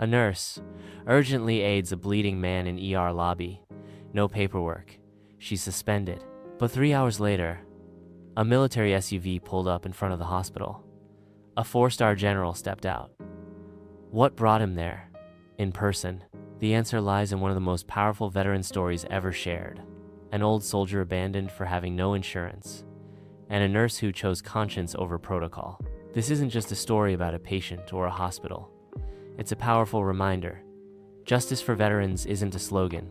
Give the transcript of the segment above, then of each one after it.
A nurse urgently aids a bleeding man in ER lobby. No paperwork. She's suspended. But 3 hours later, a military SUV pulled up in front of the hospital. A 4-star general stepped out. What brought him there? In person. The answer lies in one of the most powerful veteran stories ever shared. An old soldier abandoned for having no insurance, and a nurse who chose conscience over protocol. This isn't just a story about a patient or a hospital. It's a powerful reminder. Justice for veterans isn't a slogan.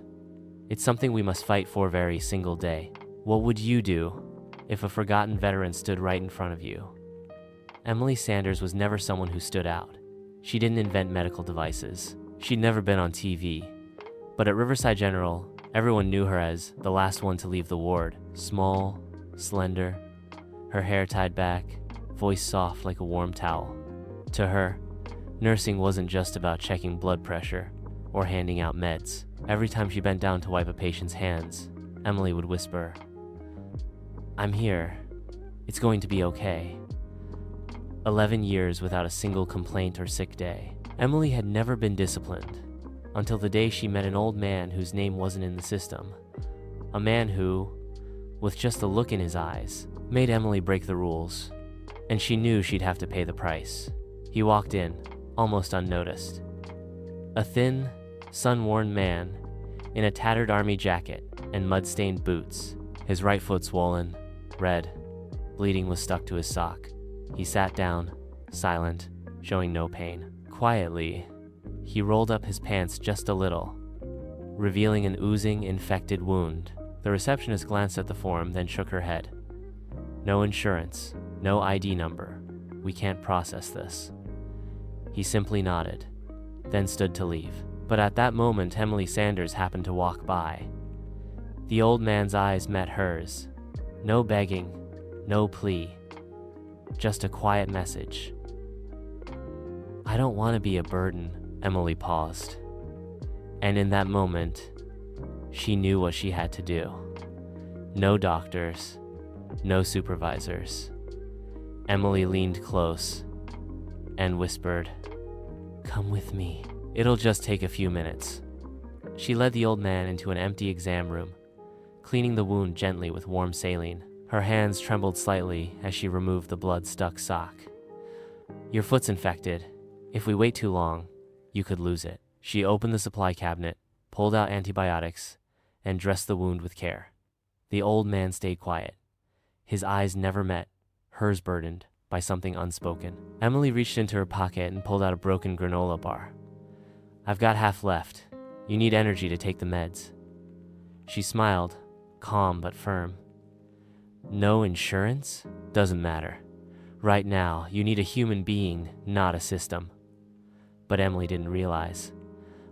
It's something we must fight for every single day. What would you do if a forgotten veteran stood right in front of you? Emily Sanders was never someone who stood out. She didn't invent medical devices. She'd never been on TV. But at Riverside General, everyone knew her as the last one to leave the ward. Small, slender, her hair tied back, voice soft like a warm towel. To her, nursing wasn't just about checking blood pressure or handing out meds. Every time she bent down to wipe a patient's hands, Emily would whisper, "I'm here. It's going to be okay." 11 years without a single complaint or sick day. Emily had never been disciplined until the day she met an old man whose name wasn't in the system. A man who, with just a look in his eyes, made Emily break the rules, and she knew she'd have to pay the price. He walked in, almost unnoticed. A thin, sun-worn man in a tattered army jacket and mud-stained boots, his right foot swollen, red, bleeding was stuck to his sock. He sat down, silent, showing no pain. Quietly, he rolled up his pants just a little, revealing an oozing, infected wound. The receptionist glanced at the form, then shook her head. "No insurance, no ID number. We can't process this." He simply nodded, then stood to leave. But at that moment, Emily Sanders happened to walk by. The old man's eyes met hers. No begging, no plea, just a quiet message. "I don't want to be a burden." Emily paused. And in that moment, she knew what she had to do. No doctors, no supervisors. Emily leaned close and whispered, "Come with me. It'll just take a few minutes." She led the old man into an empty exam room, cleaning the wound gently with warm saline. Her hands trembled slightly as she removed the blood-stuck sock. "Your foot's infected. If we wait too long, you could lose it." She opened the supply cabinet, pulled out antibiotics, and dressed the wound with care. The old man stayed quiet. His eyes never met, hers burdened by something unspoken. Emily reached into her pocket and pulled out a broken granola bar. "I've got half left. You need energy to take the meds." She smiled, calm but firm. "No insurance? Doesn't matter. Right now, you need a human being, not a system." But Emily didn't realize.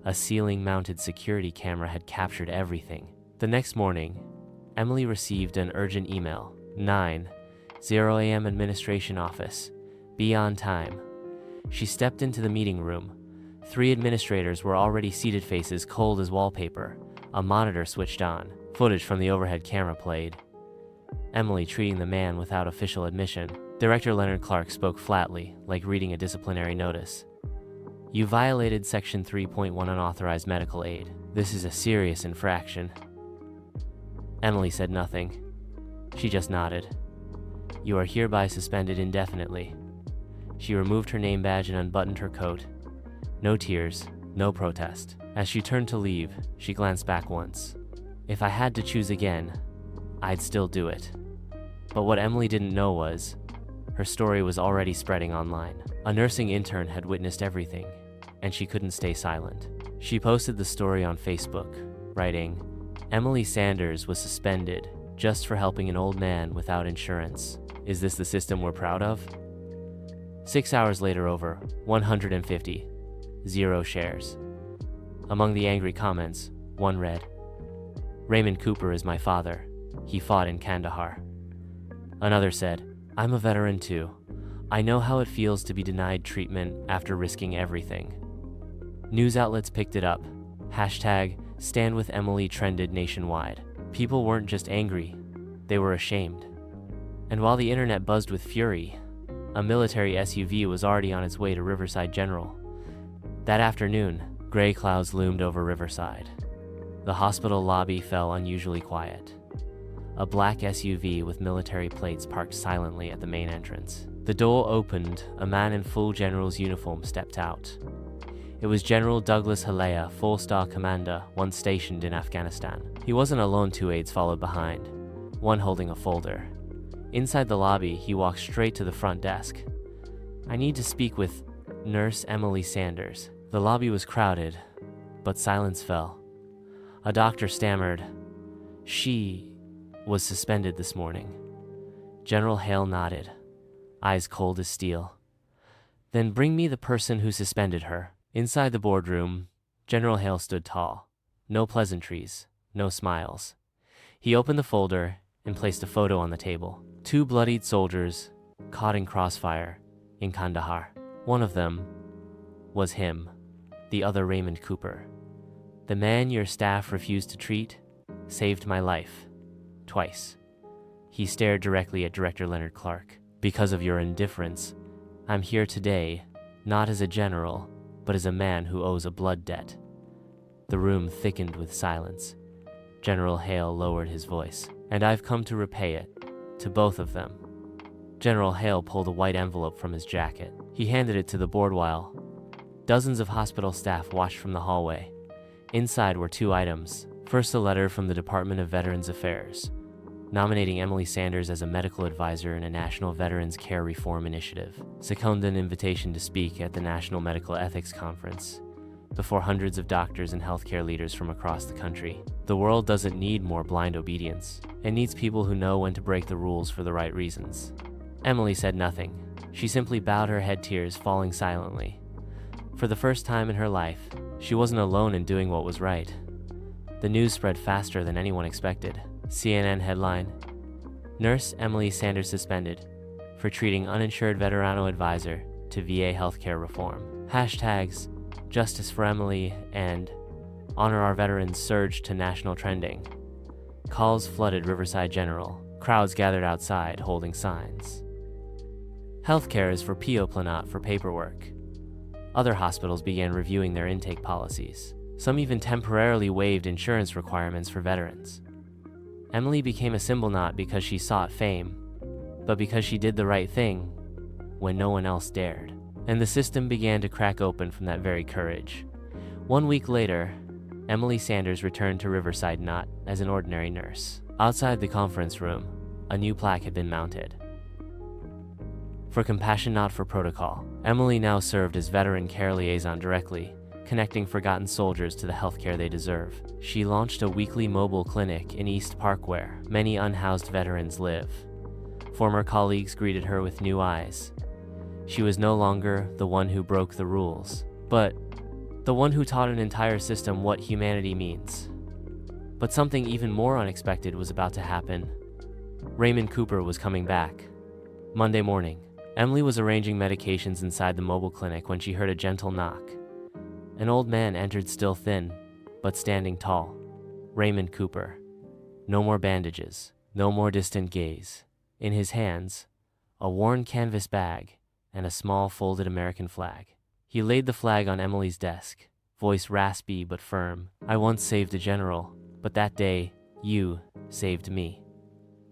A ceiling-mounted security camera had captured everything. The next morning, Emily received an urgent email. 9:00 a.m. administration office. Be on time. She stepped into the meeting room. 3 administrators were already seated, faces cold as wallpaper. A monitor switched on. Footage from the overhead camera played. Emily treating the man without official admission. Director Leonard Clark spoke flatly, like reading a disciplinary notice. "You violated Section 3.1 unauthorized medical aid. This is a serious infraction." Emily said nothing. She just nodded. "You are hereby suspended indefinitely." She removed her name badge and unbuttoned her coat. No tears, no protest. As she turned to leave, she glanced back once. "If I had to choose again, I'd still do it." But what Emily didn't know was, her story was already spreading online. A nursing intern had witnessed everything, and she couldn't stay silent. She posted the story on Facebook, writing, "Emily Sanders was suspended just for helping an old man without insurance. Is this the system we're proud of?" 6 hours later, over 150, 0 shares. Among the angry comments, one read, "Raymond Cooper is my father. He fought in Kandahar." Another said, "I'm a veteran too. I know how it feels to be denied treatment after risking everything." News outlets picked it up. #StandWithEmily trended nationwide. People weren't just angry, they were ashamed. And while the internet buzzed with fury, a military SUV was already on its way to Riverside General. That afternoon, gray clouds loomed over Riverside. The hospital lobby fell unusually quiet. A black SUV with military plates parked silently at the main entrance. The door opened, a man in full general's uniform stepped out. It was General Douglas Halea, four-star commander, once stationed in Afghanistan. He wasn't alone, two aides followed behind, one holding a folder. Inside the lobby, he walked straight to the front desk. "I need to speak with Nurse Emily Sanders." The lobby was crowded, but silence fell. A doctor stammered, "She was suspended this morning." General Hale nodded, eyes cold as steel. "Then bring me the person who suspended her." Inside the boardroom, General Hale stood tall. No pleasantries, no smiles. He opened the folder and placed a photo on the table. Two bloodied soldiers caught in crossfire in Kandahar. One of them was him, the other Raymond Cooper. "The man your staff refused to treat saved my life. Twice." He stared directly at Director Leonard Clark. "Because of your indifference, I'm here today, not as a general, but as a man who owes a blood debt." The room thickened with silence. General Hale lowered his voice. "And I've come to repay it, to both of them." General Hale pulled a white envelope from his jacket. He handed it to the board while dozens of hospital staff watched from the hallway. Inside were two items. First, a letter from the Department of Veterans Affairs, nominating Emily Sanders as a medical advisor in a National Veterans Care Reform Initiative. Second, an invitation to speak at the National Medical Ethics Conference before hundreds of doctors and healthcare leaders from across the country. The world doesn't need more blind obedience. It needs people who know when to break the rules for the right reasons. Emily said nothing. She simply bowed her head, tears falling silently. For the first time in her life, she wasn't alone in doing what was right. The news spread faster than anyone expected. CNN headline: "Nurse Emily Sanders suspended for treating uninsured veterano advisor to VA healthcare reform." Hashtags "Justice for Emily" and "Honor Our Veterans" surged to national trending. Calls flooded Riverside General. Crowds gathered outside holding signs. "Healthcare is for people, not for paperwork." Other hospitals began reviewing their intake policies. Some even temporarily waived insurance requirements for veterans. Emily became a symbol not because she sought fame, but because she did the right thing when no one else dared. And the system began to crack open from that very courage. 1 week later, Emily Sanders returned to Riverside not as an ordinary nurse. Outside the conference room, a new plaque had been mounted. "For compassion, not for protocol." Emily now served as veteran care liaison directly, connecting forgotten soldiers to the healthcare they deserve. She launched a weekly mobile clinic in East Park where many unhoused veterans live. Former colleagues greeted her with new eyes. She was no longer the one who broke the rules, but the one who taught an entire system what humanity means. But something even more unexpected was about to happen. Raymond Cooper was coming back. Monday morning, Emily was arranging medications inside the mobile clinic when she heard a gentle knock. An old man entered, still thin, but standing tall. Raymond Cooper. No more bandages, no more distant gaze. In his hands, a worn canvas bag and a small folded American flag. He laid the flag on Emily's desk, voice raspy but firm. "I once saved a general, but that day, you saved me."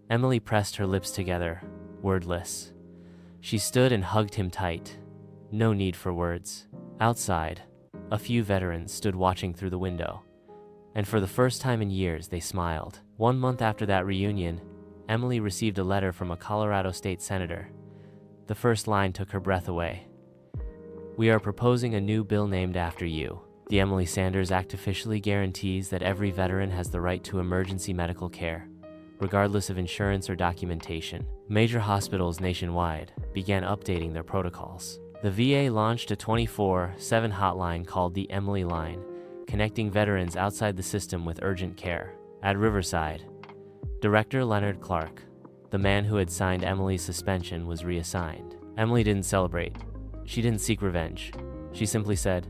Emily pressed her lips together, wordless. She stood and hugged him tight. No need for words. Outside, a few veterans stood watching through the window, and for the first time in years, they smiled. 1 month after that reunion, Emily received a letter from a Colorado state senator. The first line took her breath away. "We are proposing a new bill named after you. The Emily Sanders Act officially guarantees that every veteran has the right to emergency medical care, regardless of insurance or documentation." Major hospitals nationwide began updating their protocols. The VA launched a 24/7 hotline called the Emily Line, connecting veterans outside the system with urgent care. At Riverside, Director Leonard Clark, the man who had signed Emily's suspension, was reassigned. Emily didn't celebrate. She didn't seek revenge. She simply said,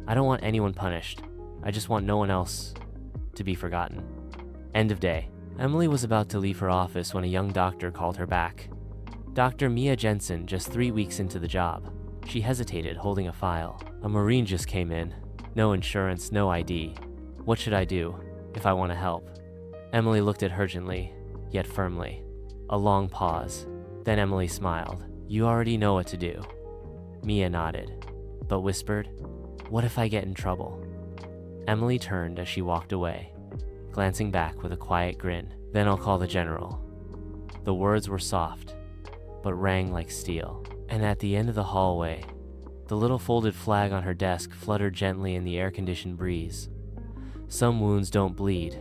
"I don't want anyone punished. I just want no one else to be forgotten." End of day. Emily was about to leave her office when a young doctor called her back. Dr. Mia Jensen, just 3 weeks into the job. She hesitated, holding a file. A Marine just came in. No insurance, no ID. What should I do if I want to help? Emily looked at her urgently, yet firmly. A long pause. Then Emily smiled. You already know what to do. Mia nodded, but whispered, what if I get in trouble? Emily turned as she walked away, glancing back with a quiet grin. Then I'll call the general. The words were soft, but rang like steel. And at the end of the hallway, the little folded flag on her desk fluttered gently in the air-conditioned breeze. Some wounds don't bleed.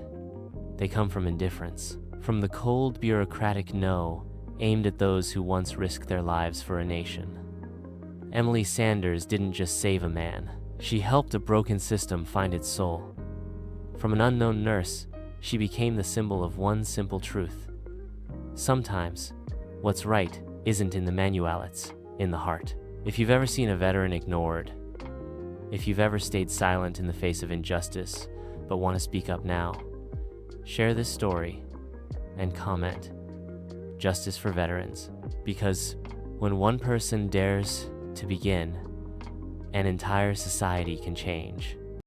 They come from indifference, from the cold, bureaucratic no aimed at those who once risked their lives for a nation. Emily Sanders didn't just save a man. She helped a broken system find its soul. From an unknown nurse, she became the symbol of one simple truth. Sometimes, what's right isn't in the manual, it's in the heart. If you've ever seen a veteran ignored, if you've ever stayed silent in the face of injustice but want to speak up now, share this story and comment, Justice for Veterans, because when one person dares to begin, an entire society can change.